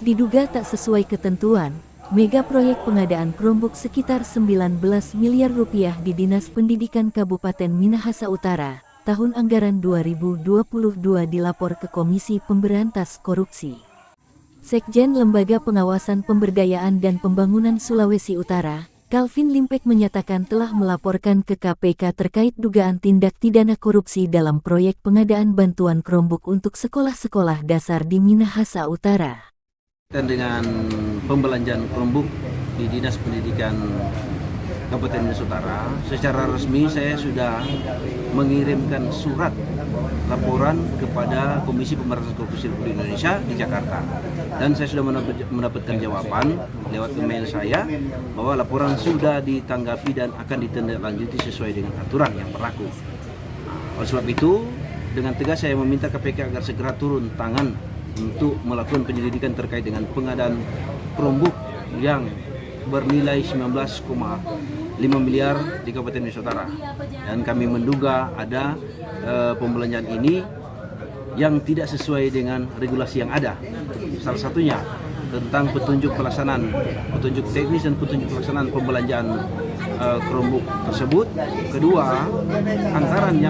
Diduga tak sesuai ketentuan, mega proyek pengadaan Chromebook sekitar 19 miliar rupiah di Dinas Pendidikan Kabupaten Minahasa Utara, tahun anggaran 2022 dilapor ke Komisi Pemberantas Korupsi. Sekjen Lembaga Pengawasan Pemberdayaan dan Pembangunan Sulawesi Utara, Calvin Limpek menyatakan telah melaporkan ke KPK terkait dugaan tindak pidana korupsi dalam proyek pengadaan bantuan Chromebook untuk sekolah-sekolah dasar di Minahasa Utara. Dengan pembelanjaan Chromebook di Dinas Pendidikan Kabupaten Minahasa Utara, secara resmi saya sudah mengirimkan surat laporan kepada Komisi Pemberantasan Korupsi Republik Indonesia di Jakarta, dan saya sudah mendapatkan jawaban lewat email saya bahwa laporan sudah ditanggapi dan akan ditindaklanjuti sesuai dengan aturan yang berlaku. Oleh sebab itu, dengan tegas saya meminta KPK agar segera turun tangan untuk melakukan penyelidikan terkait dengan pengadaan Chromebook yang bernilai 19,5 miliar di Kabupaten Minahasa Utara, dan kami menduga ada pembelanjaan ini yang tidak sesuai dengan regulasi yang ada. Salah satunya tentang petunjuk teknis dan petunjuk pelaksanaan pembelanjaan Chromebook tersebut. Kedua, anggaran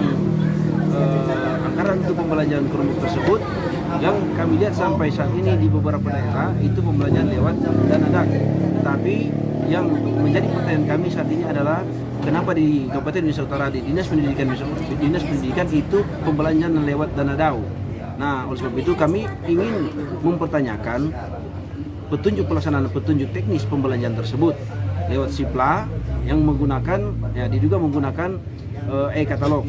untuk pembelanjaan Chromebook tersebut yang kami lihat sampai saat ini di beberapa daerah itu pembelanjaan lewat dana DAG. Tetapi yang menjadi pertanyaan kami saat ini adalah kenapa di Kabupaten Minahasa Utara di Dinas Pendidikan itu pembelanjaan lewat dana DAU. Nah, oleh sebab itu kami ingin mempertanyakan petunjuk pelaksanaan petunjuk teknis pembelanjaan tersebut lewat SIPLA yang diduga menggunakan e-katalog.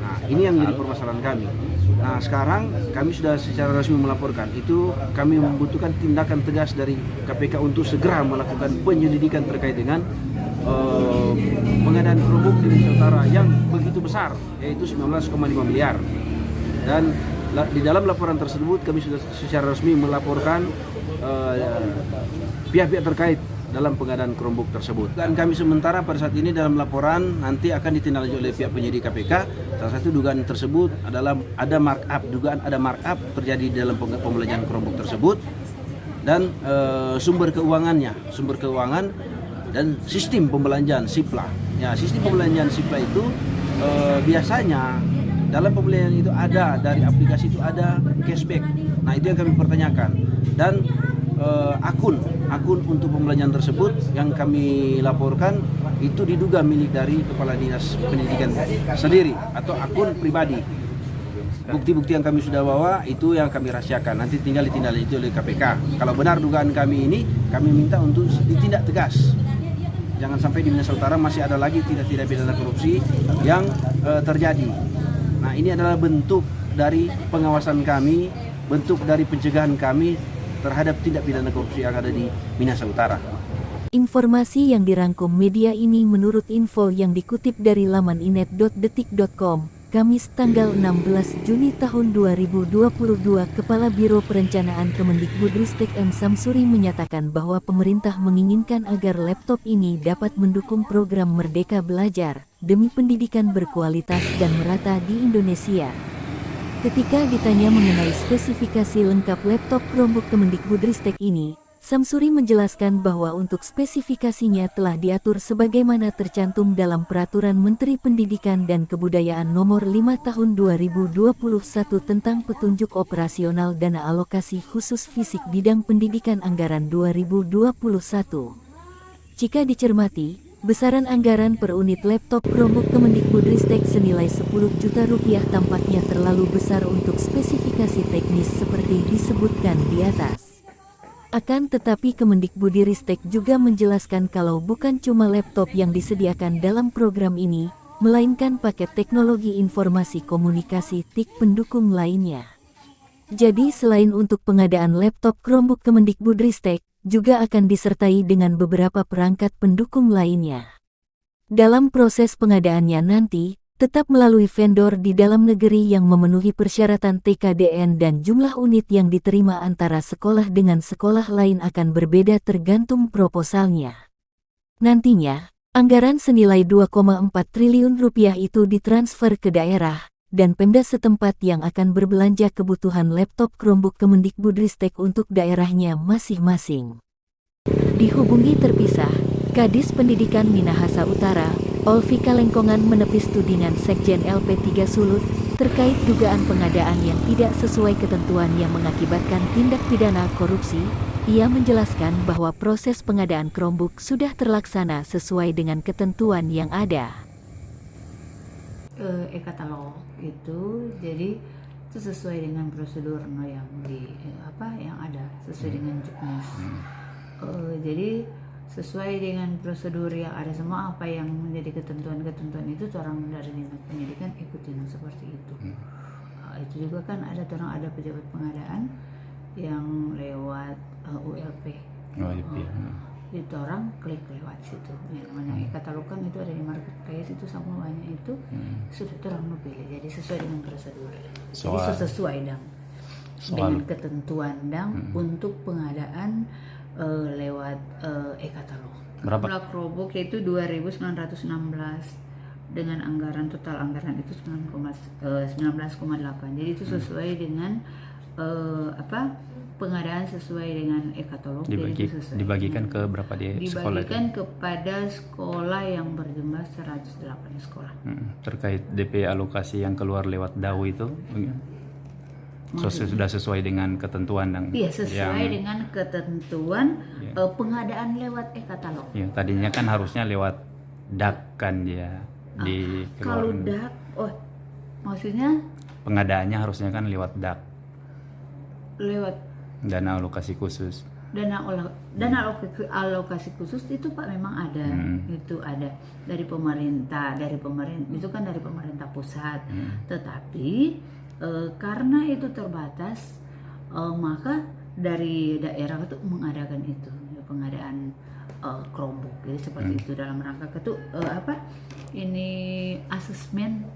Nah, ini yang menjadi permasalahan kami. Nah, sekarang kami sudah secara resmi melaporkan itu, kami membutuhkan tindakan tegas dari KPK untuk segera melakukan penyelidikan terkait dengan pengadaan Chromebook di Minahasa Utara yang begitu besar, yaitu 19,5 miliar. Dan di dalam laporan tersebut kami sudah secara resmi melaporkan pihak-pihak terkait dalam pengadaan Chromebook tersebut. Dan kami sementara pada saat ini dalam laporan nanti akan ditindaklanjuti oleh pihak penyidik KPK. Salah satu dugaan tersebut adalah dugaan ada markup terjadi di dalam pembelanjaan Chromebook tersebut, dan sumber keuangan dan sistem pembelanjaan SIPLA. Ya, sistem pembelanjaan SIPLA itu biasanya dalam pembelian itu ada, dari aplikasi itu ada cashback. Nah, itu yang kami pertanyakan. Dan akun untuk pembelanjaan tersebut yang kami laporkan itu diduga milik dari Kepala Dinas Pendidikan sendiri atau akun pribadi. Bukti-bukti yang kami sudah bawa itu yang kami rahasiakan, nanti tinggal ditindaklanjuti oleh KPK. Kalau benar dugaan kami ini, kami minta untuk ditindak tegas. Jangan sampai di Minahasa Utara masih ada lagi tindak pidana korupsi yang terjadi. Nah, ini adalah bentuk dari pengawasan kami, bentuk dari pencegahan kami terhadap tindak pidana korupsi yang ada di Minahasa Utara. Informasi yang dirangkum media ini menurut info yang dikutip dari laman inet.detik.com, Kamis tanggal 16 Juni tahun 2022, Kepala Biro Perencanaan Kemendikbudristek M. Samsuri menyatakan bahwa pemerintah menginginkan agar laptop ini dapat mendukung program Merdeka Belajar demi pendidikan berkualitas dan merata di Indonesia. Ketika ditanya mengenai spesifikasi lengkap laptop Chromebook Kemendikbudristek ini, Samsuri menjelaskan bahwa untuk spesifikasinya telah diatur sebagaimana tercantum dalam Peraturan Menteri Pendidikan dan Kebudayaan Nomor 5 Tahun 2021 tentang petunjuk operasional dana alokasi khusus fisik bidang pendidikan anggaran 2021. Jika dicermati, besaran anggaran per unit laptop Chromebook Kemendikbudristek senilai 10 juta rupiah tampaknya terlalu besar untuk spesifikasi teknis seperti disebutkan di atas. Akan tetapi Kemendikbudristek juga menjelaskan kalau bukan cuma laptop yang disediakan dalam program ini, melainkan paket teknologi informasi komunikasi TIK pendukung lainnya. Jadi selain untuk pengadaan laptop Chromebook Kemendikbudristek, juga akan disertai dengan beberapa perangkat pendukung lainnya. Dalam proses pengadaannya nanti, tetap melalui vendor di dalam negeri yang memenuhi persyaratan TKDN dan jumlah unit yang diterima antara sekolah dengan sekolah lain akan berbeda tergantung proposalnya. Nantinya, anggaran senilai 2,4 triliun rupiah itu ditransfer ke daerah, dan Pemda setempat yang akan berbelanja kebutuhan laptop Chromebook Kemendikbudristek untuk daerahnya masing-masing. Dihubungi terpisah, Kadis Pendidikan Minahasa Utara, Olvika Lengkongan menepis tudingan Sekjen LP3 Sulut terkait dugaan pengadaan yang tidak sesuai ketentuan yang mengakibatkan tindak pidana korupsi. Ia menjelaskan bahwa proses pengadaan Chromebook sudah terlaksana sesuai dengan ketentuan yang ada. E-katalog itu jadi itu sesuai dengan prosedur yang yang ada sesuai dengan juknis. Jadi sesuai dengan prosedur yang ada, semua apa yang menjadi ketentuan-ketentuan itu orang dari dinas pendidikan ikutin seperti itu. Itu juga kan ada pejabat pengadaan yang lewat ULP. Itu orang klik lewat situ. Namanya e-katalog kan itu ada di marketplace itu semuanya itu sudah orang pilih. Jadi sesuai dengan prosedur. Jadi sesuai dengan ketentuan untuk pengadaan lewat e-katalog. Berapa? Jumlah Chromebook itu 2.916 dengan total anggaran itu 19,8. Jadi itu sesuai dengan pengadaan sesuai dengan e-katalog. Dibagikan ke berapa sekolah? Dibagikan kepada sekolah yang berjumlah 108 sekolah. Terkait DP alokasi yang keluar lewat DAU itu sudah sesuai dengan ketentuan Iya, sesuai dengan ketentuan pengadaan lewat e-katalog. Ya, tadinya kan harusnya lewat DAK kan dia kalau DAK, maksudnya pengadaannya harusnya kan lewat DAK. Lewat dana alokasi khusus. Dana alokasi khusus itu Pak memang ada. Itu ada dari pemerintah itu kan dari pemerintah pusat. Tetapi karena itu terbatas, maka dari daerah itu mengadakan itu pengadaan Chromebook. Jadi seperti itu dalam rangka ini asesmen.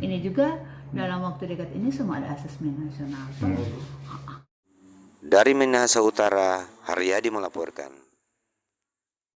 Ini juga dalam waktu dekat ini semua ada asesmen nasional. Dari Minahasa Utara, Haryadi melaporkan.